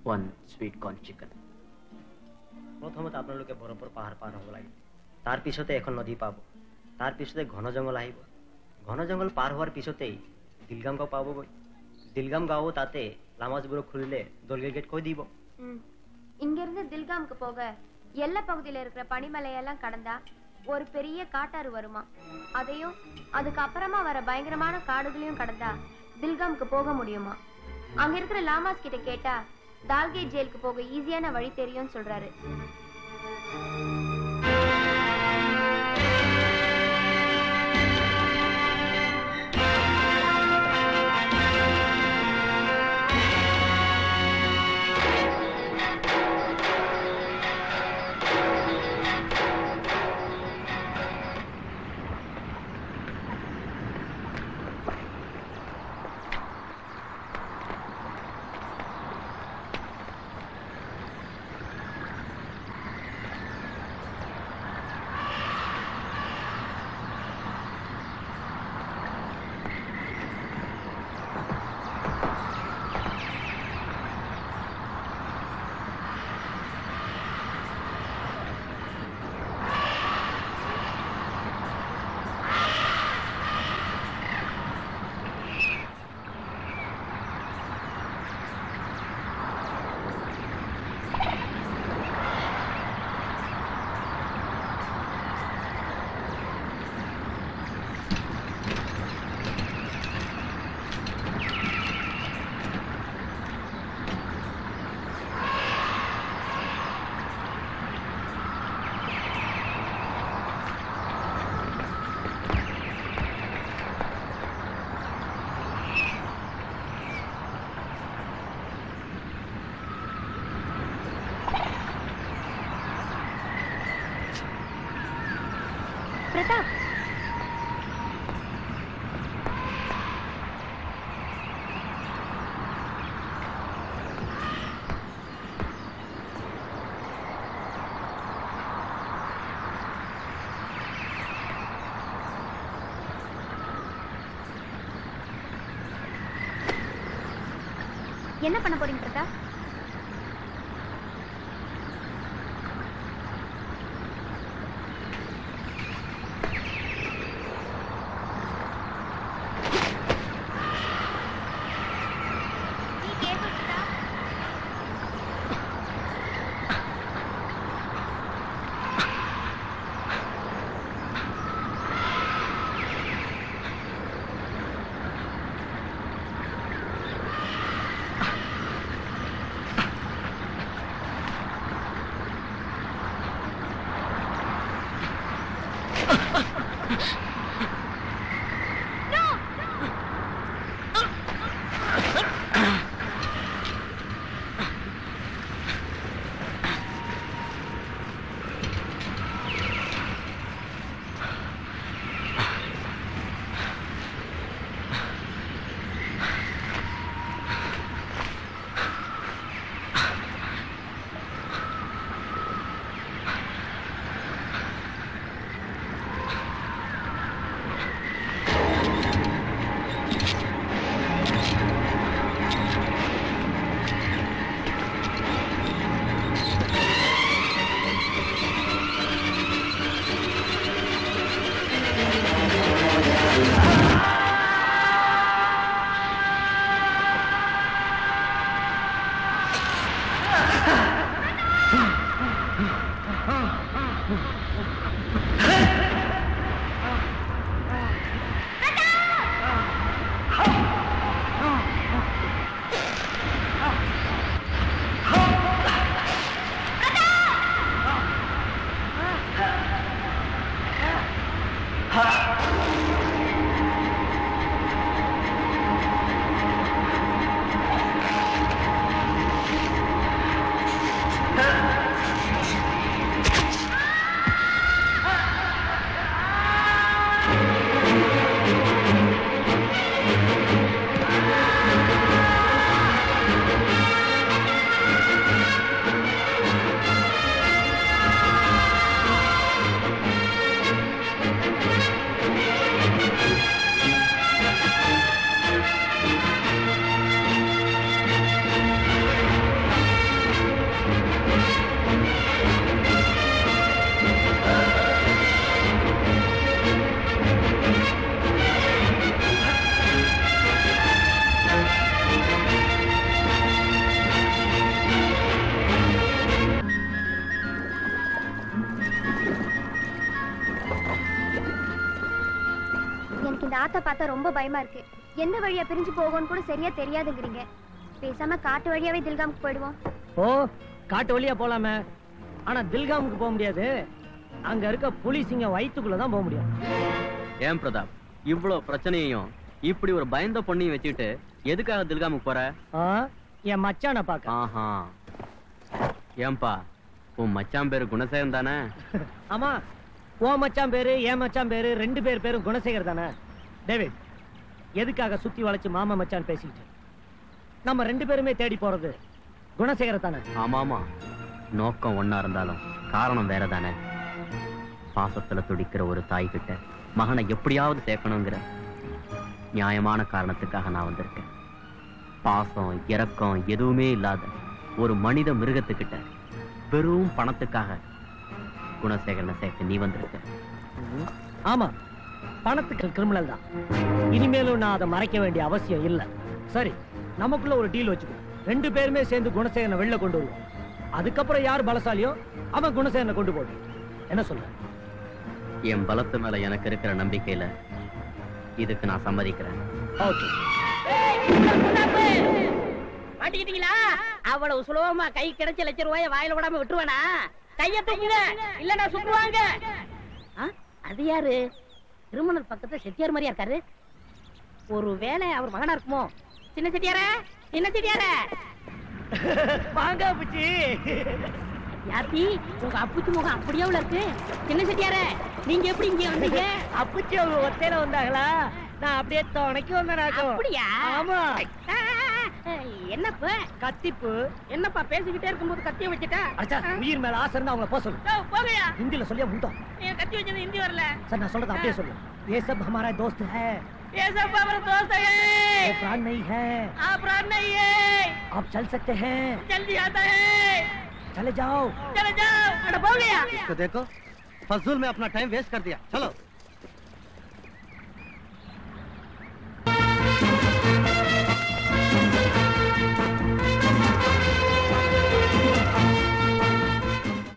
one sweet corn chicken. প্রথমত আপোনালোকে বৰফৰ পাহাৰ পাৰ হ'ব লাগিব তাৰ পিছতে এখন নদী পাব তাৰ পিছতে ঘন জংগল আহিব ঘন জংগল পাৰ হোৱাৰ পিছতেই দিলগাম গাঁও পাবগৈ দিলগাম গাঁও তাতে লামাজপুரம் খুলিলে দলগேட் கேட் কৈ দিব இங்க இருந்து தில்காமுக்கு போக எல்லா பகுதியில இருக்கிற பனிமலையெல்லாம் கடந்தா ஒரு பெரிய காட்டாறு வருமா அதையும் அதுக்கு அப்புறமா வர பயங்கரமான காடுகளையும் கடந்தா தில்காமுக்கு போக முடியுமா அங்க இருக்கிற லாமாஸ் கிட்ட கேட்டா தால்கேட் ஜெயிலுக்கு போக ஈஸியான வழி தெரியும்னு சொல்றாரு பிரதாப் என்ன பண்ண போறீங்க பிரதாப் காத்த பார்த்தா ரொம்ப பயமா இருக்கு. எந்த வழியா பிரிஞ்சு போகும்னு கூட சரியா தெரியாதுங்கிறீங்க. பேசாம காட்டு வழியாவே தில்காமுக்கு போயிடுவோம். ஓ, காட்டு வழியா போலாமே. ஆனா தில்காமுக்கு போக முடியாது. அங்க இருக்க புலிசிங்க வயித்துக்குள்ளதான் போக முடியும். ஏன் பிரதாப், இவ்வளவு பிரச்சனையும் இப்படி ஒரு பயந்த பொண்ணையும் வச்சுட்டு எதுக்காக தில்காமுக்கு போற? என் மச்சான பாக்க. ஆஹா, ஏன்பா உன் மச்சான் பேரு குணசேகரன் தானே? ஆமா, உன் மச்சான் பேரு என் மச்சான் பேரு ரெண்டு பேரும் குணசேகர் தானே. டேவிட், எதுக்காக சுத்தி வளைச்சு மாமா மச்சான் பேசிக்கிட்டு? நம்ம ரெண்டு பேருமே தேடி போறது குணசேகர தானே. ஆமாமா, நோக்கம் ஒன்னா இருந்தாலும் காரணம் வேற தானே. பாசத்துல துடிக்கிற ஒரு தாய் கிட்ட மகனை எப்படியாவது சேர்க்கணுங்கிற நியாயமான காரணத்துக்காக நான் வந்திருக்கேன். பாசம் இரக்கம் எதுவுமே இல்லாத ஒரு மனித மிருகத்துக்கிட்ட வெறும் பணத்துக்காக குணசேகரனை சேர்க்க நீ வந்திருக்க. ஆமா, பணத்துக்கு கிரிமினல் தான். இனிமேலும் நான் அதை மறைக்க வேண்டிய அவசியம் இல்லை. சரி, நமக்குள்ள ஒரு டீல் வச்சுக்கோ. ரெண்டு பேருமே சேர்ந்து குணசேகரனை வெளில கொண்டு வருவோம். அதுக்கப்புறம் யார் பலசாலியோ அவன் குணசேகரனை கொண்டு போடு. என்ன சொல்ற? என் பலத்து மேல எனக்கு இருக்கிற நம்பிக்கையில இதுக்கு நான் சம்மதிக்கிறேன். ஓகே. மாட்டிக்கிட்டீங்களா? அவ்வளவு சுலபமா கை கிடைச்ச லட்சம் ரூபாய வாயில விடாம விட்டுருவானா? கைய தூக்குங்க, இல்லன்னா சுட்டுவாங்க. அது யாரு? திருமணம் பக்கத்துல செட்டியார் மாதிரியா இருக்காரு. ஒரு வேளை அவர் மகனா இருக்குமோ? சின்ன செட்டியார, சின்ன செட்டியார வாங்க அப்புச்சி. யாத்தி, உங்க அப்புச்சி முகம் அப்படியே இருக்கு. சின்ன செட்டியார, நீங்க எப்படி இங்க வந்தீங்க? அப்புச்சி அவங்க ஒத்தையில வந்தாங்களா? நான் அப்படியே துணைக்கு வந்தேன். அப்படியா? ஆமா. என்னப்ப கத்திப்பு. என்னப்பா பேசிக்கிட்டே இருக்கும்போது கத்திய வச்சுட்டா? அச்சா, உயிர் மேல ஆசை இருந்தா அவங்கள போக சொல்லு. போகையா? ஹிந்தில சொல்லியா முண்டோம். நீ கத்தி வச்சது ஹிந்தி வரல. सर நான் சொல்றது அப்படியே சொல்லு. ये सब हमारा दोस्त है. ये सब हमारा दोस्त है. ये प्राण नहीं है. आप प्राण नहीं है. आप चल सकते हैं. जल्दी आता है. चले जाओ. चले जाओ. अरे हो गया. इसको देखो, फजूल में अपना टाइम वेस्ट कर दिया. चलो.